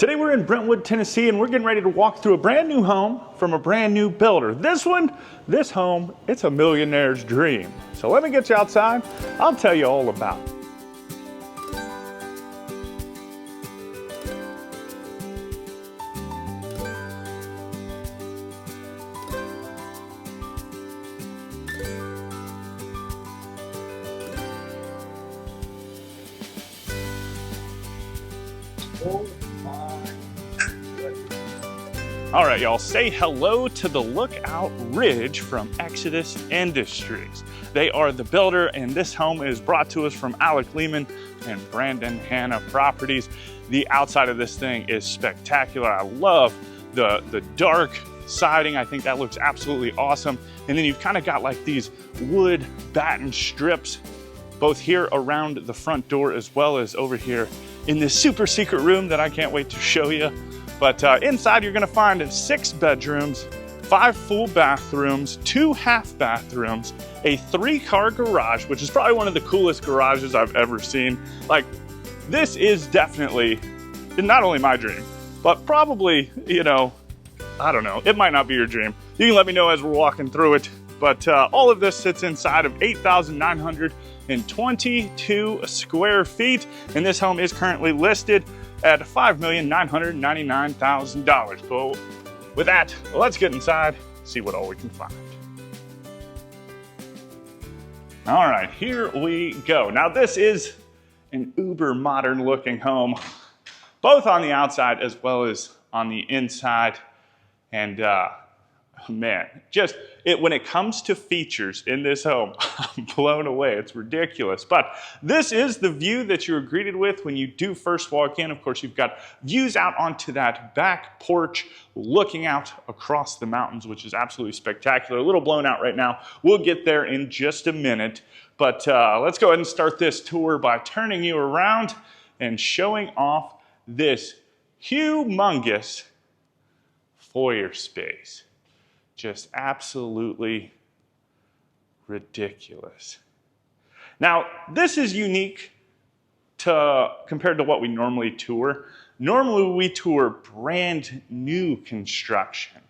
Today we're in Brentwood, Tennessee, and we're getting ready to walk through a brand new home from a brand new builder. This home, it's a millionaire's dream. So let me get you outside. I'll tell you all about it. All right, y'all, say hello to the Lookout Ridge from Exodus Industries. They are the builder, and this home is brought to us from Alec Lehman and Brandon Hanna Properties. The outside of this thing is spectacular. I love the dark siding. I think that looks absolutely awesome. And then you've kind of got like these wood batten strips, both here around the front door as well as over here in this super secret room that I can't wait to show you. But inside you're gonna find 6 bedrooms, 5 full bathrooms, 2 half bathrooms, a 3-car garage, which is probably one of the coolest garages I've ever seen. Like, this is definitely not only my dream, but probably, you know, I don't know, it might not be your dream. You can let me know as we're walking through it. But all of this sits inside of 8,922 square feet, and this home is currently listed at $5,999,000. So with that, let's get inside, see what all we can find. All right, here we go. Now this is an uber modern looking home, both on the outside as well as on the inside. And man, just when it comes to features in this home, I'm blown away. It's ridiculous. But this is the view that you're greeted with when you do first walk in. Of course, you've got views out onto that back porch, looking out across the mountains, which is absolutely spectacular. A little blown out right now. We'll get there in just a minute. But let's go ahead and start this tour by turning you around and showing off this humongous foyer space. Just absolutely ridiculous. Now, this is unique compared to what we normally tour. Normally, we tour brand new construction,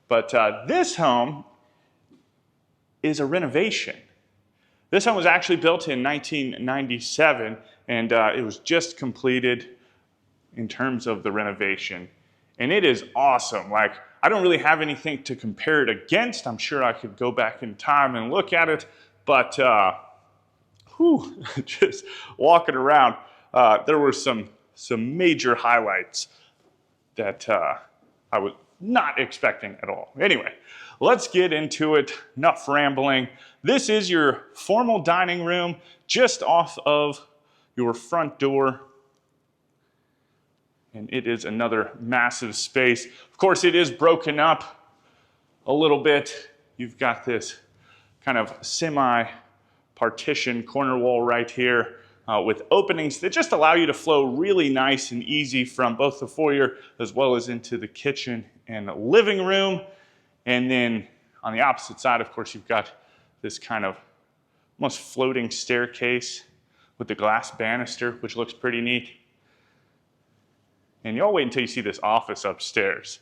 but this home is a renovation. This home was actually built in 1997, and it was just completed in terms of the renovation. And it is awesome. Like, I don't really have anything to compare it against. I'm sure I could go back in time and look at it, but just walking around, there were some major highlights that I was not expecting at all. Anyway, let's get into it. Enough rambling. This is your formal dining room just off of your front door. And it is another massive space. Of course, it is broken up a little bit. You've got this kind of semi-partition corner wall right here with openings that just allow you to flow really nice and easy from both the foyer as well as into the kitchen and the living room. And then on the opposite side, of course, you've got this kind of almost floating staircase with the glass banister, which looks pretty neat. And y'all wait until you see this office upstairs.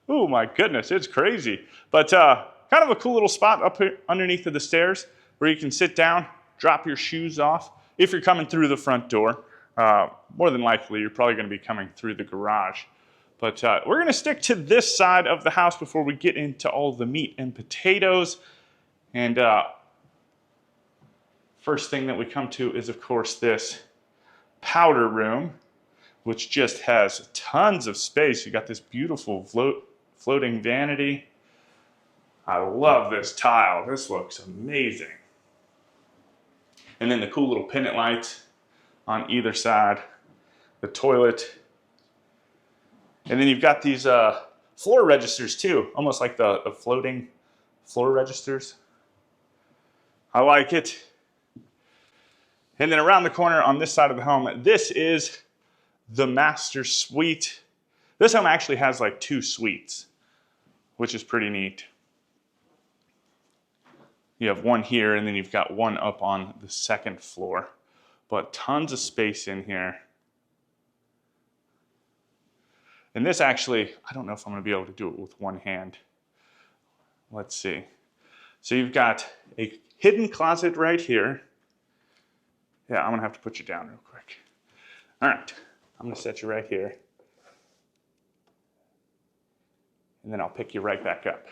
Oh my goodness, it's crazy. But kind of a cool little spot up here underneath of the stairs where you can sit down, drop your shoes off. If you're coming through the front door, more than likely you're probably gonna be coming through the garage. But we're gonna stick to this side of the house before we get into all the meat and potatoes. And first thing that we come to is, of course, this powder room, which just has tons of space. You got this beautiful floating vanity. I love this tile. This looks amazing. And then the cool little pendant lights on either side, the toilet. And then you've got these floor registers too, almost like the floating floor registers. I like it. And then around the corner on this side of the home, this is the master suite. This home actually has like 2 suites, which is pretty neat. You have one here, and then you've got one up on the 2nd floor. But tons of space in here. And this actually, I don't know if I'm gonna be able to do it with one hand. Let's see. So you've got a hidden closet right here. Yeah, I'm gonna have to put you down real quick. All right, I'm gonna set you right here. And then I'll pick you right back up.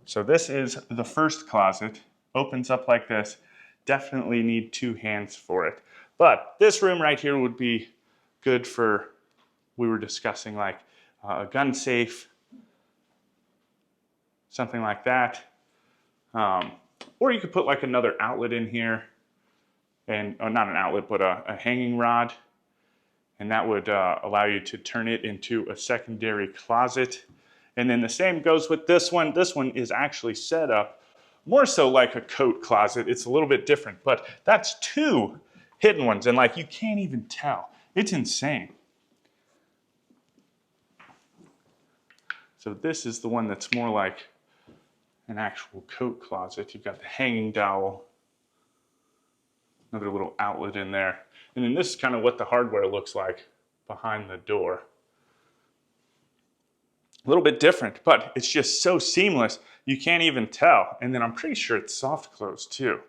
So this is the first closet. Opens up like this. Definitely need two hands for it. But this room right here would be good for, we were discussing like a gun safe, something like that. Or you could put like another outlet in here, and not an outlet, but a hanging rod. And that would allow you to turn it into a secondary closet. And then the same goes with this one. This one is actually set up more so like a coat closet. It's a little bit different, but that's two hidden ones. And like, you can't even tell. It's insane. So this is the one that's more like an actual coat closet. You've got the hanging dowel, another little outlet in there. And then this is kind of what the hardware looks like behind the door. A little bit different, but it's just so seamless, you can't even tell. And then I'm pretty sure it's soft close too.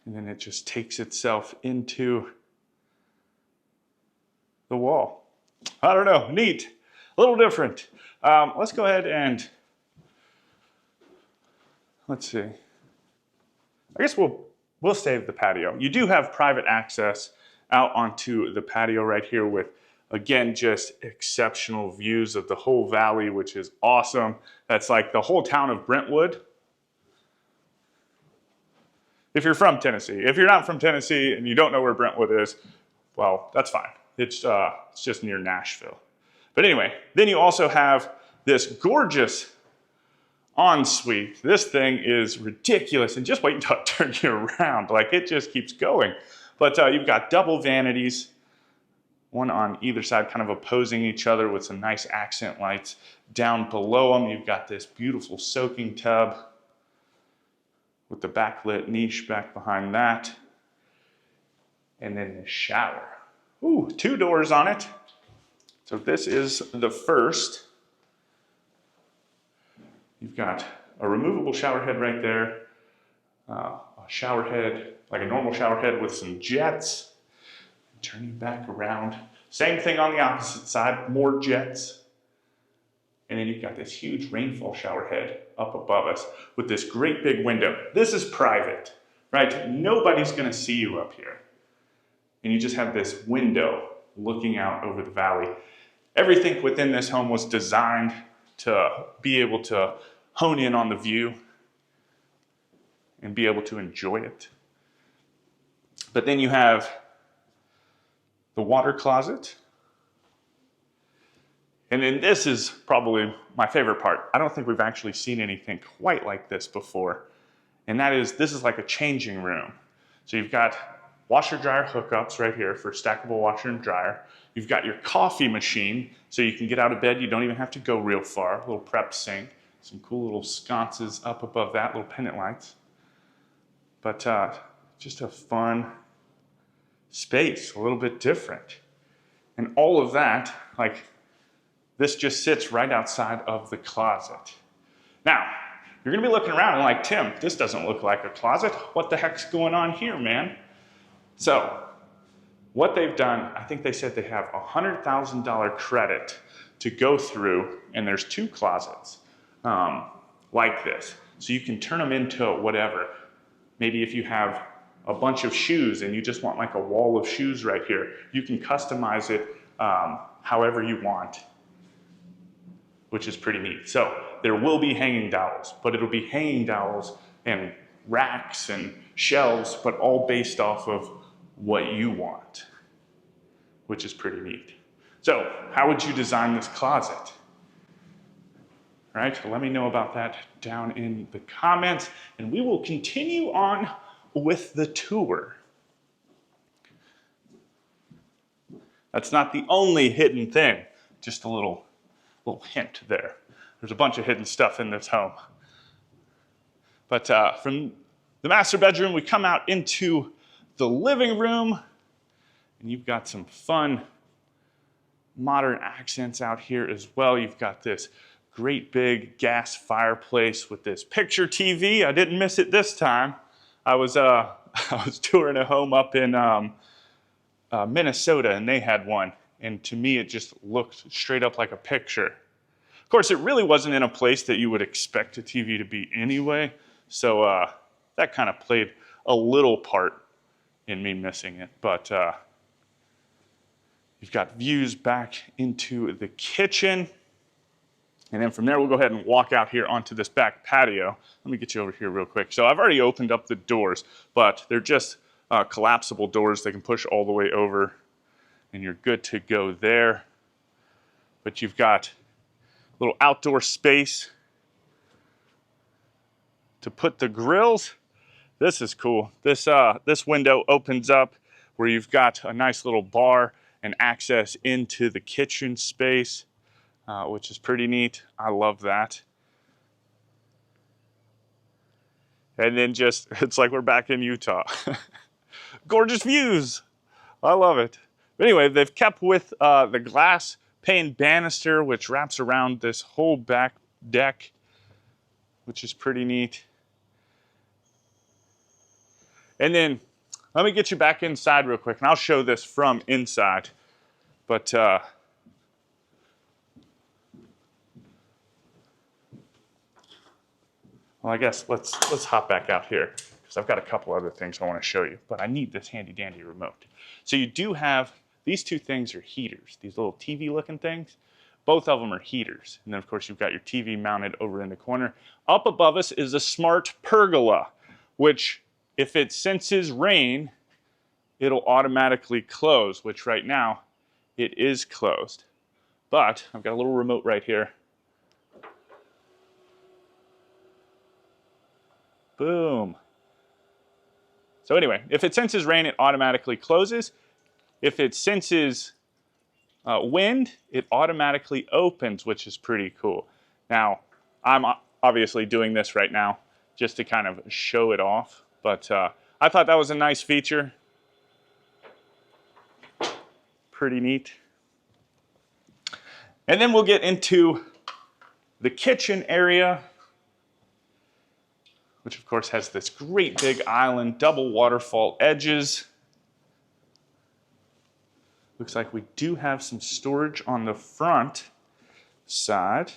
And then it just takes itself into the wall. I don't know, neat, a little different. Let's go ahead and, let's see. I guess we'll save the patio. You do have private access out onto the patio right here with, again, just exceptional views of the whole valley, which is awesome. That's like the whole town of Brentwood. If you're from Tennessee. If you're not from Tennessee and you don't know where Brentwood is, well, that's fine. It's just near Nashville. But anyway, then you also have this gorgeous ensuite. This thing is ridiculous, and just wait until I turn you around. Like, it just keeps going. But you've got double vanities, one on either side, kind of opposing each other with some nice accent lights. Down below them, you've got this beautiful soaking tub with the backlit niche back behind that. And then the shower. Ooh, two doors on it. So this is the first. You've got a removable shower head right there, a shower head, like a normal shower head with some jets. Turn you back around. Same thing on the opposite side, more jets. And then you've got this huge rainfall shower head up above us with this great big window. This is private, right? Nobody's gonna see you up here. And you just have this window looking out over the valley. Everything within this home was designed to be able to hone in on the view and be able to enjoy it. But then you have the water closet. And then this is probably my favorite part. I don't think we've actually seen anything quite like this before. And that is, this is like a changing room. So you've got washer dryer hookups right here for stackable washer and dryer. You've got your coffee machine, so you can get out of bed. You don't even have to go real far. A little prep sink, some cool little sconces up above that, little pendant lights. But just a fun space, a little bit different. And all of that, like, this just sits right outside of the closet. Now, you're gonna be looking around and like, Tim, this doesn't look like a closet. What the heck's going on here, man? So, what they've done, I think they said they have a $100,000 credit to go through, and there's two closets like this. So you can turn them into whatever. Maybe if you have a bunch of shoes and you just want like a wall of shoes right here, you can customize it however you want, which is pretty neat. So there will be hanging dowels, but it'll be hanging dowels and racks and shelves, but all based off of what you want, which is pretty neat. So how would you design this closet? All right, let me know about that down in the comments, and we will continue on with the tour. That's not the only hidden thing, just a little hint there. There's a bunch of hidden stuff in this home. But from the master bedroom, we come out into the living room, And you've got some fun modern accents out here as well. You've got this great big gas fireplace with this picture TV. I didn't miss it this time. I was touring a home up in Minnesota, and they had one. And to me, it just looked straight up like a picture. Of course, it really wasn't in a place that you would expect a TV to be anyway. So that kind of played a little part in me missing it. But you've got views back into the kitchen. And then from there, we'll go ahead and walk out here onto this back patio. Let me get you over here real quick. So I've already opened up the doors, but they're just collapsible doors. They can push all the way over, and you're good to go there. But you've got a little outdoor space to put the grills. This is cool. This window opens up where you've got a nice little bar and access into the kitchen space, which is pretty neat. I love that. And then it's like we're back in Utah. Gorgeous views. I love it. But anyway, they've kept with the glass pane banister, which wraps around this whole back deck, which is pretty neat. And then let me get you back inside real quick, and I'll show this from inside. But well, I guess let's hop back out here, because I've got a couple other things I want to show you, but I need this handy dandy remote. So you do have, these two things are heaters, these little TV looking things. Both of them are heaters. And then of course you've got your TV mounted over in the corner. Up above us is a smart pergola, which if it senses rain, it'll automatically close, which right now it is closed. But I've got a little remote right here. Boom. So anyway, if it senses rain, it automatically closes. If it senses wind, it automatically opens, which is pretty cool. Now, I'm obviously doing this right now just to kind of show it off, but I thought that was a nice feature. Pretty neat. And then we'll get into the kitchen area, which of course has this great big island, double waterfall edges. Looks like we do have some storage on the front side.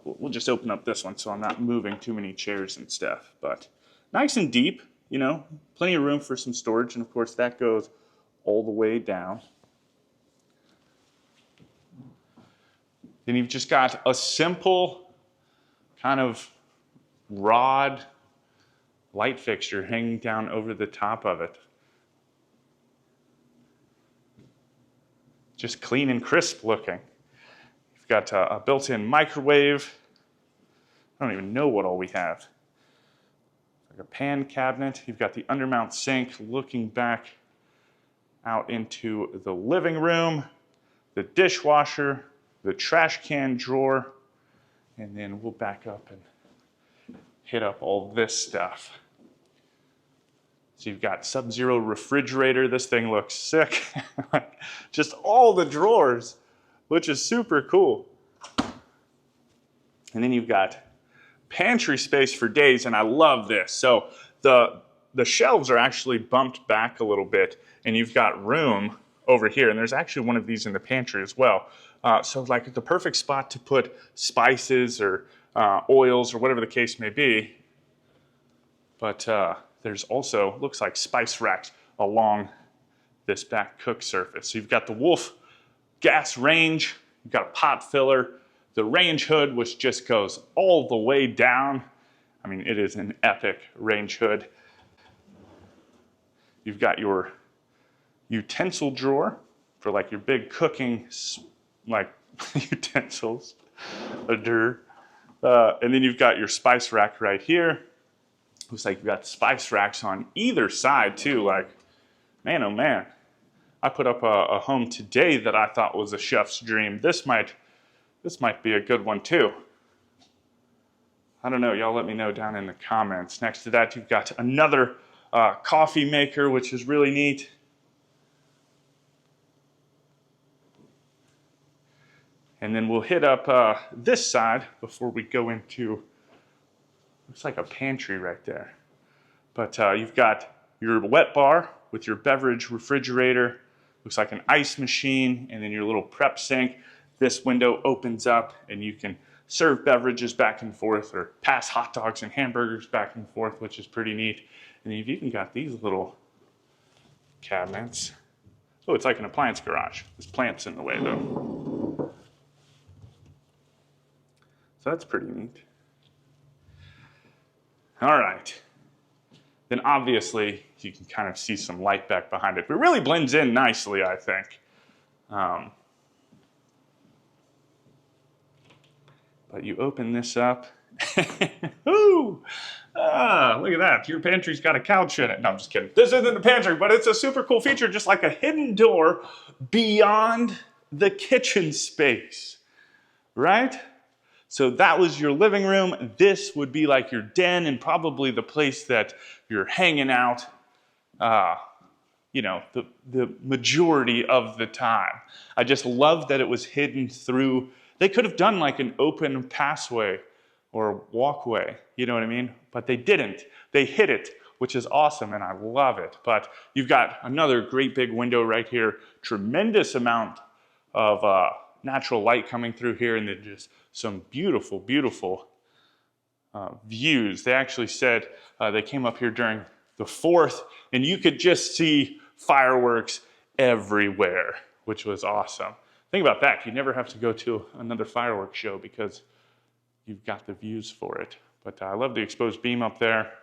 We'll just open up this one so I'm not moving too many chairs and stuff. But nice and deep, you know, plenty of room for some storage. And of course that goes all the way down. Then you've just got a simple kind of rod light fixture hanging down over the top of it. Just clean and crisp looking. You've got a built-in microwave. I don't even know what all we have. Like a pan cabinet. You've got the undermount sink looking back out into the living room, the dishwasher, the trash can drawer, and then we'll back up and hit up all this stuff. So you've got Sub-Zero refrigerator. This thing looks sick. Just all the drawers, which is super cool. And then you've got pantry space for days, and I love this. So the shelves are actually bumped back a little bit, and you've got room over here, and there's actually one of these in the pantry as well. So like the perfect spot to put spices or oils or whatever the case may be. But there's also, looks like spice racks along this back cook surface. So you've got the Wolf gas range, you've got a pot filler, the range hood, which just goes all the way down. I mean, it is an epic range hood. You've got your utensil drawer for like your big cooking like utensils. And then you've got your spice rack right here. Looks like you've got spice racks on either side too. Like, man, oh man. I put up a home today that I thought was a chef's dream. This might be a good one too. I don't know, y'all let me know down in the comments. Next to that, you've got another coffee maker, which is really neat. And then we'll hit up this side before we go into, looks like a pantry right there. But you've got your wet bar with your beverage refrigerator, looks like an ice machine, and then your little prep sink. This window opens up and you can serve beverages back and forth or pass hot dogs and hamburgers back and forth, which is pretty neat. And then you've even got these little cabinets. Oh, it's like an appliance garage. There's plants in the way though. So that's pretty neat. All right. Then obviously you can kind of see some light back behind it. But it really blends in nicely, I think. But you open this up. Ooh! Look at that. Your pantry's got a couch in it. No, I'm just kidding. This isn't a pantry, but it's a super cool feature, just like a hidden door beyond the kitchen space, right? So that was your living room. This would be like your den and probably the place that you're hanging out, you know, the majority of the time. I just love that it was hidden through, they could have done like an open passway or walkway, you know what I mean? But they didn't. They hid it, which is awesome, and I love it. But you've got another great big window right here, tremendous amount of natural light coming through here, and then just some beautiful, beautiful views. They actually said they came up here during the 4th, and you could just see fireworks everywhere, which was awesome. Think about that. You never have to go to another fireworks show because you've got the views for it. But I love the exposed beam up there.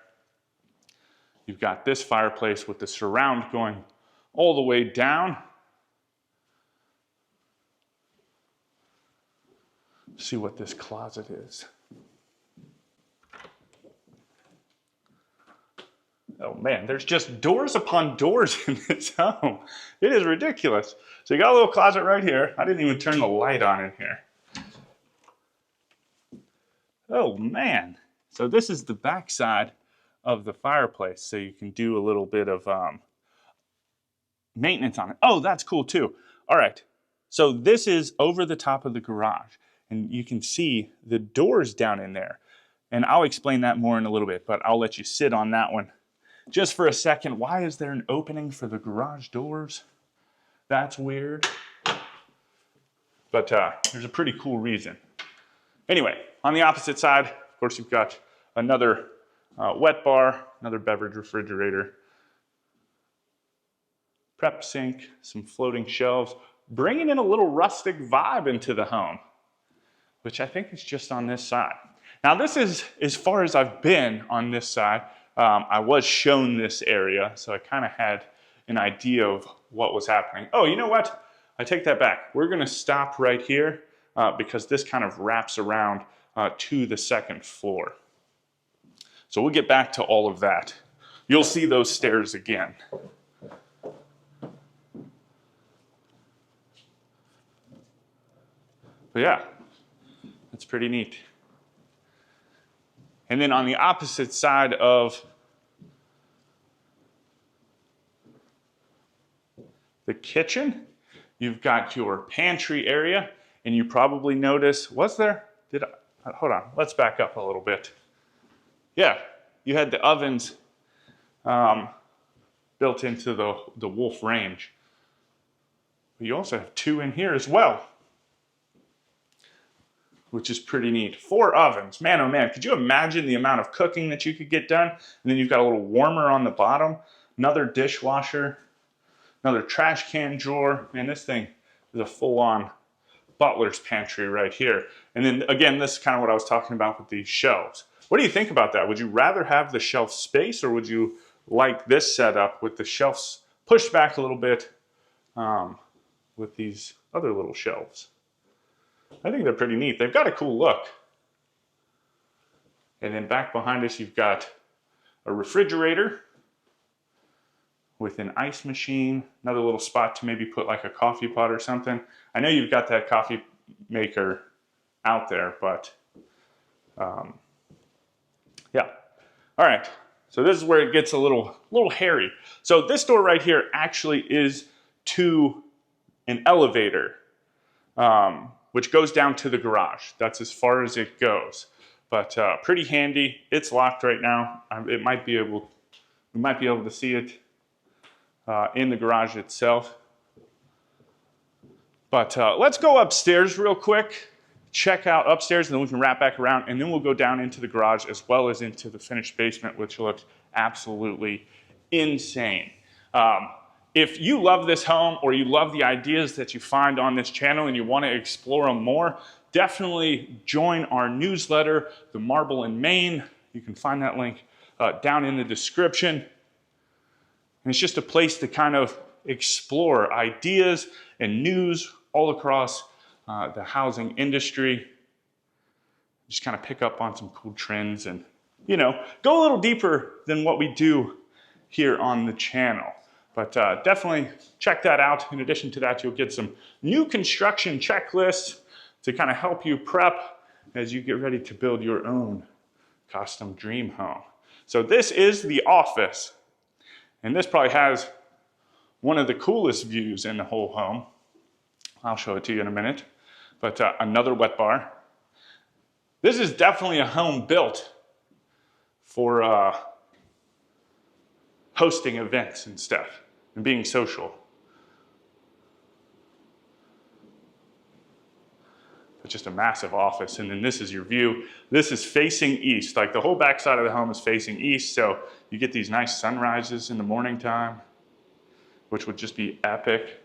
You've got this fireplace with the surround going all the way down. See what this closet is. Oh man, there's just doors upon doors in this home. It is ridiculous. So you got a little closet right here. I didn't even turn the light on in here. Oh man. So this is the back side of the fireplace. So you can do a little bit of maintenance on it. Oh, that's cool too. All right. So this is over the top of the garage. And you can see the doors down in there. And I'll explain that more in a little bit, but I'll let you sit on that one just for a second. Why is there an opening for the garage doors? That's weird. But there's a pretty cool reason. Anyway, on the opposite side, of course, you've got another wet bar, another beverage refrigerator, prep sink, some floating shelves, bringing in a little rustic vibe into the home, which I think is just on this side. Now this is as far as I've been on this side. I was shown this area, so I kind of had an idea of what was happening. Oh, you know what? I take that back. We're gonna stop right here because this kind of wraps around to the second floor. So we'll get back to all of that. You'll see those stairs again. But yeah, that's pretty neat. And then on the opposite side of the kitchen, you've got your pantry area, and you probably notice, hold on, let's back up a little bit. Yeah, you had the ovens built into the Wolf range. But you also have 2 in here as well, which is pretty neat. 4 ovens. Man, oh man, could you imagine the amount of cooking that you could get done? And then you've got a little warmer on the bottom, another dishwasher, another trash can drawer. Man, this thing is a full-on butler's pantry right here. And then again, this is kind of what I was talking about with these shelves. What do you think about that? Would you rather have the shelf space, or would you like this setup with the shelves pushed back a little bit with these other little shelves? I think they're pretty neat. They've got a cool look. And then back behind us, you've got a refrigerator with an ice machine, another little spot to maybe put like a coffee pot or something. I know you've got that coffee maker out there, but yeah. All right, so this is where it gets a little hairy. So this door right here actually is to an elevator. which goes down to the garage. That's as far as it goes. But pretty handy. It's locked right now. We might be able to see it in the garage itself. But let's go upstairs real quick, check out upstairs, and then we can wrap back around, and then we'll go down into the garage as well as into the finished basement, which looks absolutely insane. If you love this home or you love the ideas that you find on this channel and you want to explore them more, definitely join our newsletter, The Marble in Maine. You can find that link down in the description. And it's just a place to kind of explore ideas and news all across the housing industry. Just kind of pick up on some cool trends and, you know, go a little deeper than what we do here on the channel. But definitely check that out. In addition to that, you'll get some new construction checklists to kind of help you prep as you get ready to build your own custom dream home. So this is the office, and this probably has one of the coolest views in the whole home. I'll show it to you in a minute. But another wet bar. This is definitely a home built for hosting events and stuff and being social. It's just a massive office, and then this is your view. This is facing east. Like the whole back side of the home is facing east, so you get these nice sunrises in the morning time, which would just be epic.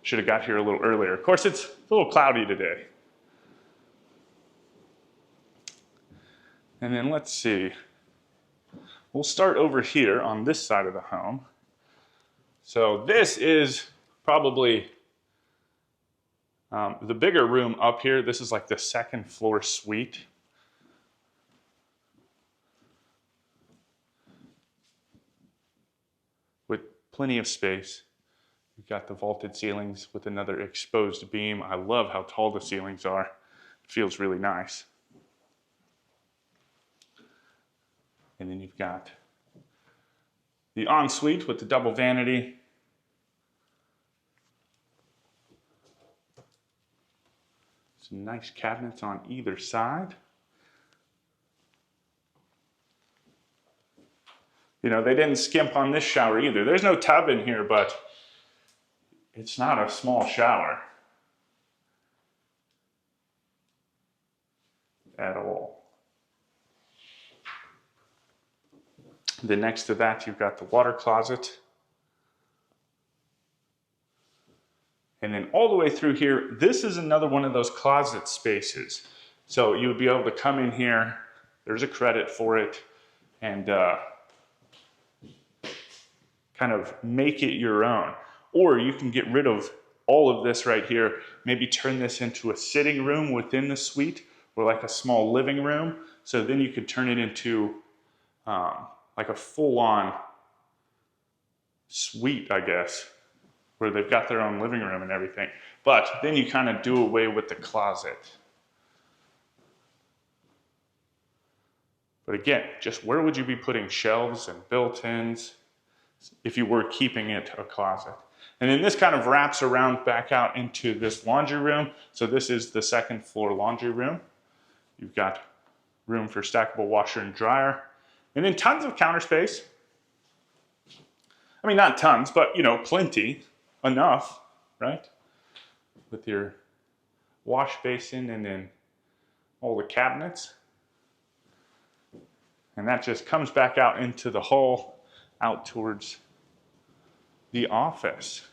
Should have got here a little earlier. Of course, it's a little cloudy today. And then let's see. We'll start over here on this side of the home. So this is probably the bigger room up here. This is like the second floor suite. With plenty of space. You've got the vaulted ceilings with another exposed beam. I love how tall the ceilings are. It feels really nice. And then you've got the ensuite with the double vanity. Some nice cabinets on either side. You know, they didn't skimp on this shower either. There's no tub in here, but it's not a small shower at all. Then next to that, you've got the water closet. And then all the way through here, this is another one of those closet spaces. So you would be able to come in here, there's a credit for it, and kind of make it your own. Or you can get rid of all of this right here, maybe turn this into a sitting room within the suite, or like a small living room. So then you could turn it into like a full-on suite, I guess, where they've got their own living room and everything. But then you kind of do away with the closet. But again, just where would you be putting shelves and built-ins if you were keeping it a closet? And then this kind of wraps around back out into this laundry room. So this is the second floor laundry room. You've got room for stackable washer and dryer. And then tons of counter space. I mean, not tons, but, you know, plenty. Enough, right? With your wash basin and then all the cabinets. And that just comes back out into the hall, out towards the office.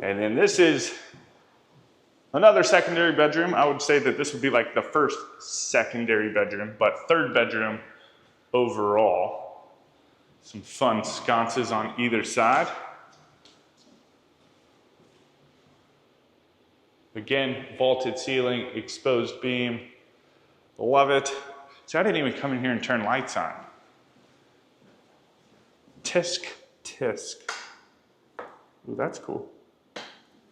And then this is another secondary bedroom. I would say that this would be like the first secondary bedroom, but third bedroom overall. Some fun sconces on either side. Again, vaulted ceiling, exposed beam. Love it. So I didn't even come in here and turn lights on. Tisk, tisk. Ooh, that's cool.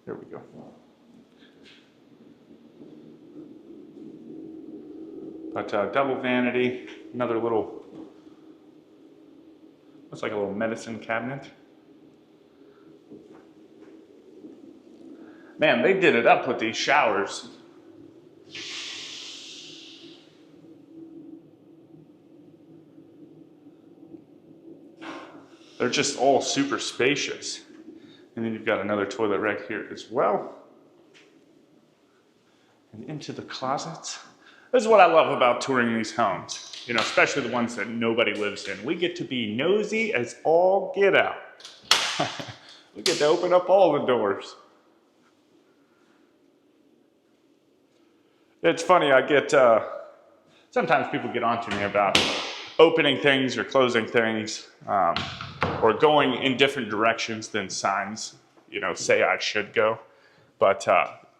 There we go. But double vanity, another little, looks like a little medicine cabinet. Man, they did it up with these showers. They're just all super spacious. And then you've got another toilet right here as well. And into the closets. This is what I love about touring these homes, you know, especially the ones that nobody lives in. We get to be nosy as all get out. We get to open up all the doors. It's funny, I get, sometimes people get on to me about opening things or closing things, or going in different directions than signs, you know, say I should go. But,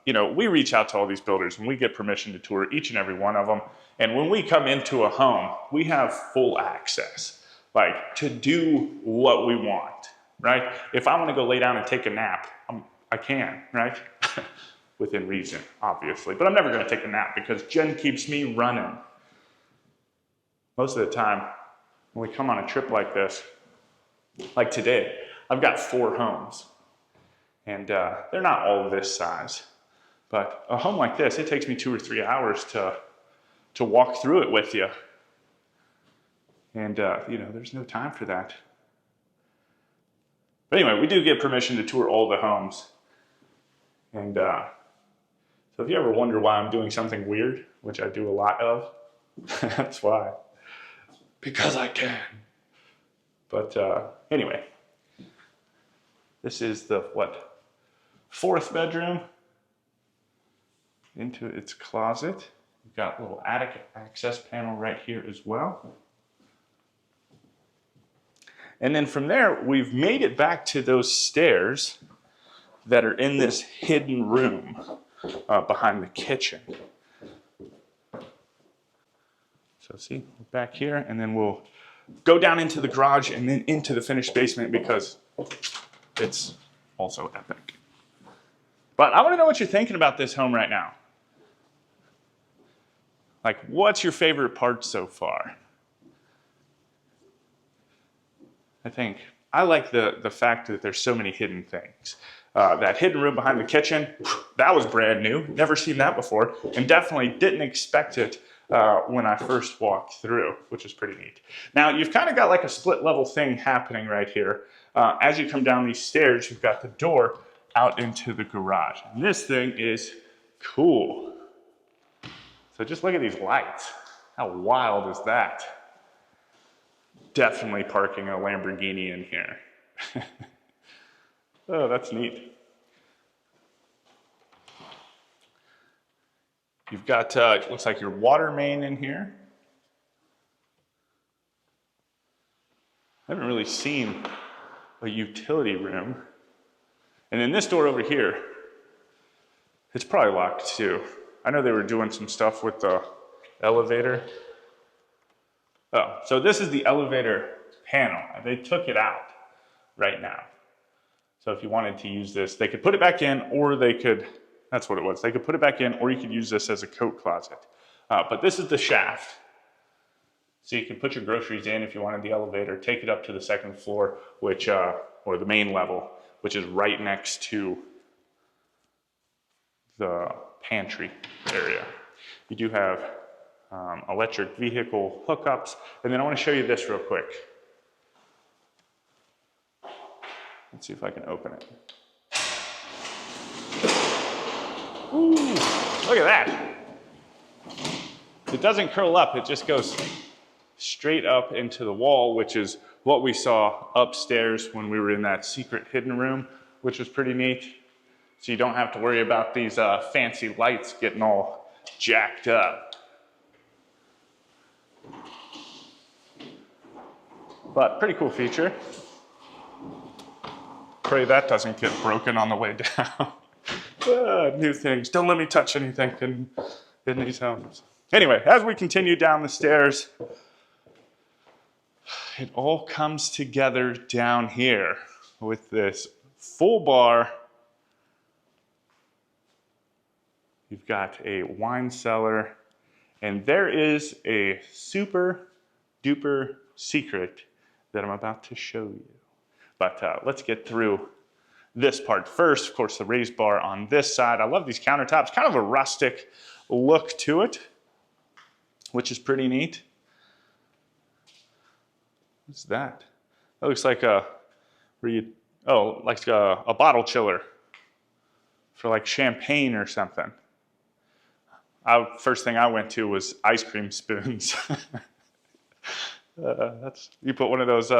you know, we reach out to all these builders and we get permission to tour each and every one of them. And when we come into a home, we have full access, like to do what we want, right? If I want to go lay down and take a nap, I can, right? Within reason, obviously. But I'm never going to take a nap because Jen keeps me running. Most of the time, when we come on a trip like this, like today, I've got 4 homes. And they're not all this size. But a home like this, it takes me 2 or 3 hours to walk through it with you. And, you know, there's no time for that. But anyway, we do get permission to tour all the homes. And so if you ever wonder why I'm doing something weird, which I do a lot of, that's why. Because I can. But anyway, this is the, 4th bedroom into its closet. We've got a little attic access panel right here as well. And then from there, we've made it back to those stairs that are in this hidden room behind the kitchen. So see, back here, and then we'll go down into the garage and then into the finished basement because it's also epic. But I want to know what you're thinking about this home right now. Like, what's your favorite part so far? I think I like the fact that there's so many hidden things. That hidden room behind the kitchen, that was brand new. Never seen that before, and definitely didn't expect it when I first walked through, which is pretty neat. Now, you've kind of got like a split level thing happening right here. As you come down these stairs, you've got the door out into the garage. And this thing is cool. So just look at these lights. How wild is that? Definitely parking a Lamborghini in here. Oh, that's neat. You've got, it looks like your water main in here. I haven't really seen a utility room. And then this door over here, it's probably locked too. I know they were doing some stuff with the elevator. Oh, so this is the elevator panel. They took it out right now. So if you wanted to use this, they could put it back in, or they could, that's what it was. They could put it back in, or you could use this as a coat closet. But this is the shaft. So you can put your groceries in if you wanted the elevator, take it up to the 2nd floor, which, or the main level, which is right next to the pantry area. You do have electric vehicle hookups. And then I want to show you this real quick. Let's see if I can open it. Ooh, look at that. It doesn't curl up, it just goes straight up into the wall, which is what we saw upstairs when we were in that secret hidden room, which was pretty neat. So you don't have to worry about these fancy lights getting all jacked up. But pretty cool feature. Pray that doesn't get broken on the way down. New things. Don't let me touch anything in these homes. Anyway, as we continue down the stairs, it all comes together down here with this full bar. You've got a wine cellar, and there is a super duper secret that I'm about to show you. But let's get through this part first. Of course, the raised bar on this side. I love these countertops, kind of a rustic look to it, which is pretty neat. What's that? That looks like a bottle chiller for like champagne or something. First thing I went to was ice cream spoons. You put one of those,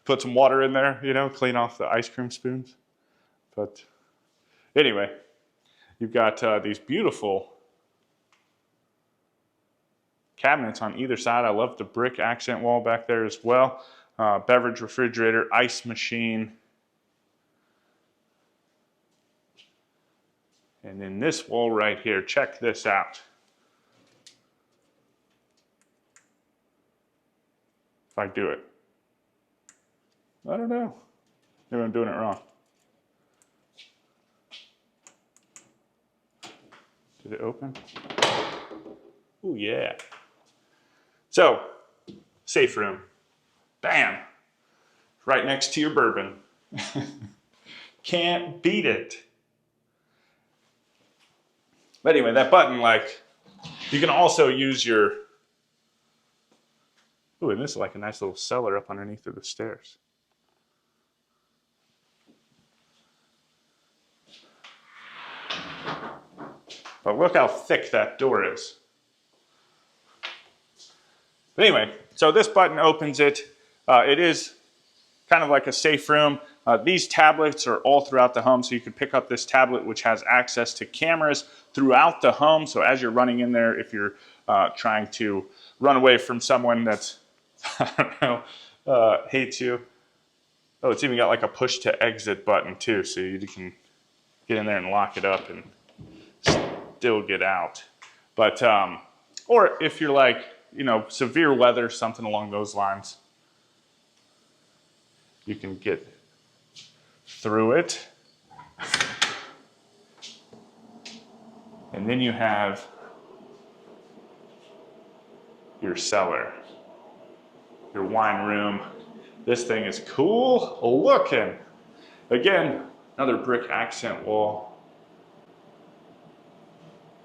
put some water in there, you know, clean off the ice cream spoons. But anyway, you've got these beautiful cabinets on either side. I love the brick accent wall back there as well. Beverage refrigerator, ice machine. And then this wall right here, check this out. If I do it. I don't know. Maybe I'm doing it wrong. Did it open? Oh yeah. So, safe room. Bam. Right next to your bourbon. Can't beat it. But anyway, that button, like, you can also use your... Ooh, and this is like a nice little cellar up underneath of the stairs. But look how thick that door is. But anyway, so this button opens it. It is kind of like a safe room. These tablets are all throughout the home, so you can pick up this tablet which has access to cameras throughout the home. So as you're running in there, if you're trying to run away from someone that's, I don't know, hates you. Oh, it's even got like a push to exit button too, so you can get in there and lock it up and still get out. But, or if you're like, you know, severe weather, something along those lines, you can get through it. And then you have your cellar, your wine room. This thing is cool looking. Again, another brick accent wall.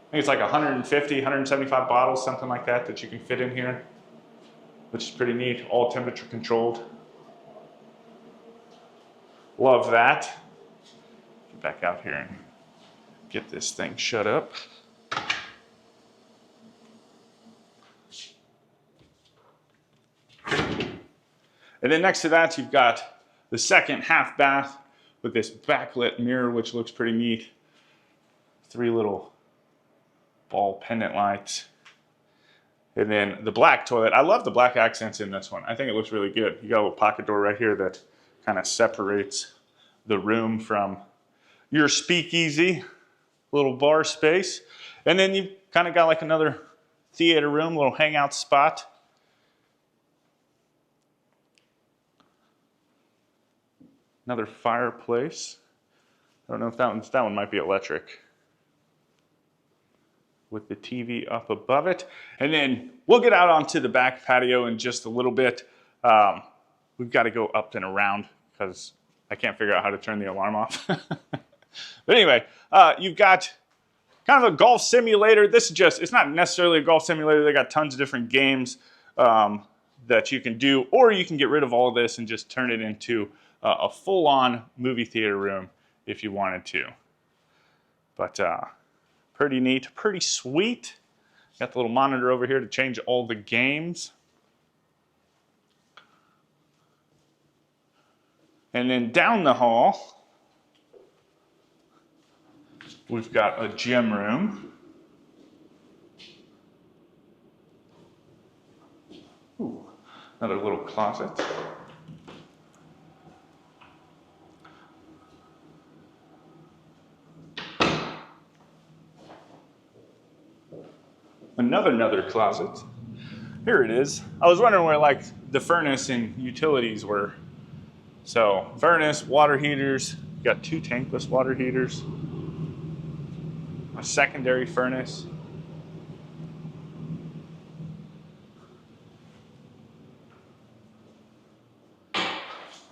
I think it's like 150, 175 bottles, something like that, that you can fit in here, which is pretty neat, all temperature controlled. Love that. Get back out here and get this thing shut up. And then next to that, you've got the second half bath with this backlit mirror, which looks pretty neat. 3 little ball pendant lights. And then the black toilet. I love the black accents in this one. I think it looks really good. You got a little pocket door right here that kind of separates the room from your speakeasy, little bar space. And then you've kind of got like another theater room, little hangout spot. Another fireplace. I don't know if that one might be electric. With the TV up above it. And then we'll get out onto the back patio in just a little bit. We've got to go up and around because I can't figure out how to turn the alarm off. But anyway, you've got kind of a golf simulator. This is just, it's not necessarily a golf simulator. They got tons of different games that you can do, or you can get rid of all of this and just turn it into a full-on movie theater room if you wanted to. But pretty neat, pretty sweet. Got the little monitor over here to change all the games. And then down the hall, we've got a gym room. Ooh, another little closet. Another closet. Here it is. I was wondering where like the furnace and utilities were. So furnace, water heaters, you got 2 tankless water heaters, a secondary furnace.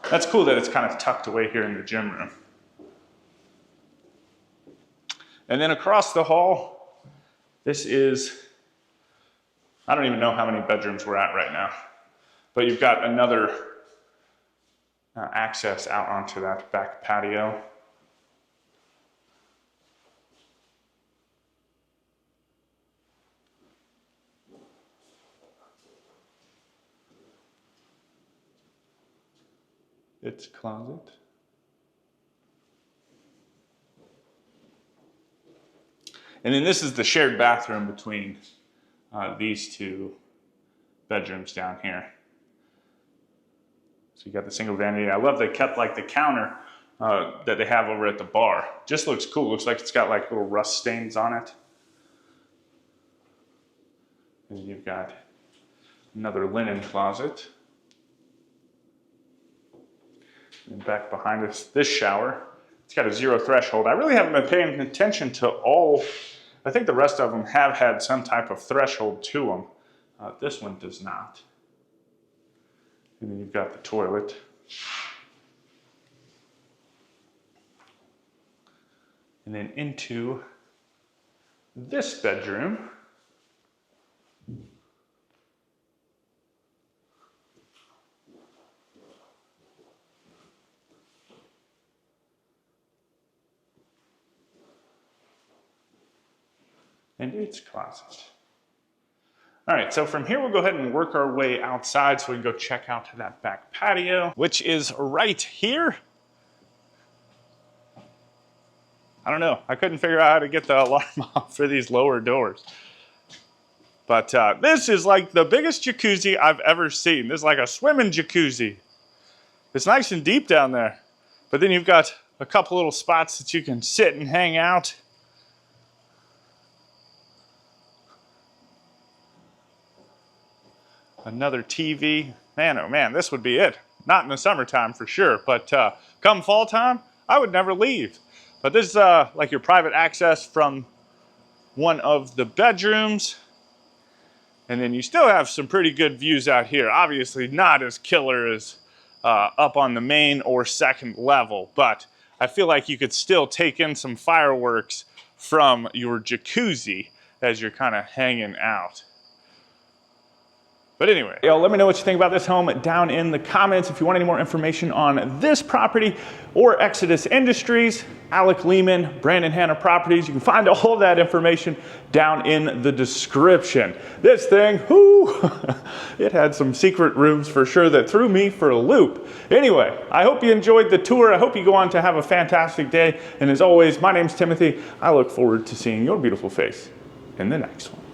That's cool that it's kind of tucked away here in the gym room. And then across the hall, this is, I don't even know how many bedrooms we're at right now, but you've got another access out onto that back patio. Its closet. And then this is the shared bathroom between these two bedrooms down here. So you got the single vanity. I love they kept like the counter that they have over at the bar. Just looks cool. Looks like it's got like little rust stains on it. And you've got another linen closet. And back behind us, this shower. It's got a 0 threshold. I really haven't been paying attention to all. I think the rest of them have had some type of threshold to them. This one does not. And then you've got the toilet. And then into this bedroom. And its closet. All right, so from here we'll go ahead and work our way outside so we can go check out that back patio, which is right here. I don't know, I couldn't figure out how to get the alarm off for these lower doors. But this is like the biggest jacuzzi I've ever seen. This is like a swimming jacuzzi. It's nice and deep down there. But then you've got a couple little spots that you can sit and hang out. Another TV. Man, oh man, this would be it. Not in the summertime for sure, but come fall time, I would never leave. But this is like your private access from one of the bedrooms. And then you still have some pretty good views out here. Obviously not as killer as up on the main or second level, but I feel like you could still take in some fireworks from your jacuzzi as you're kind of hanging out. But anyway, let me know what you think about this home down in the comments. If you want any more information on this property or Exodus Industries, Alec Lehman, Brandon Hanna Properties, you can find all of that information down in the description. This thing, whoo, it had some secret rooms for sure that threw me for a loop. Anyway, I hope you enjoyed the tour. I hope you go on to have a fantastic day. And as always, my name's Timothy. I look forward to seeing your beautiful face in the next one.